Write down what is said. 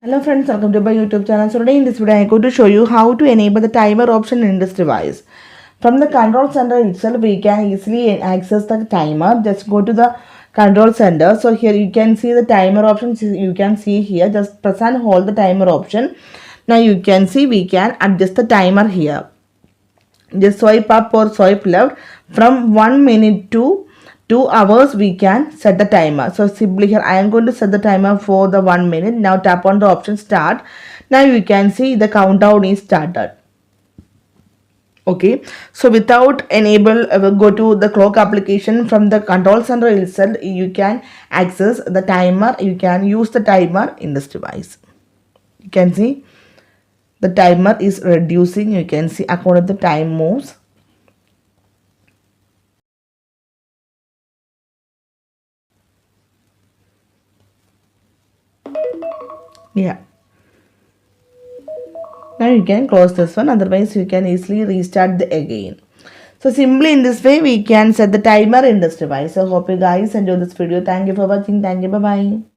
Hello friends, welcome to my YouTube channel. So today in this video I am going to show you how to enable the timer option in this device. From the control center itself we can easily access the timer. Just go to the control center. So here you can see the timer options. You can see here, just press and hold the timer option. Now you can see we can adjust the timer here. Just swipe up or swipe left. From 1 minute to 2 hours we can set the timer. So simply here I am going to set the timer for the 1 minute. Now tap on the option start. Now you can see the countdown is started. Okay, so without go to the clock application. From the control center itself you can access the timer. You can use the timer in this device. You can see the timer is reducing. You can see according to the time moves. Yeah, now you can close this one, otherwise you can easily restart the again. So simply in this way we can set the timer in this device. So hope you guys enjoy this video. Thank you for watching. Thank you. Bye bye.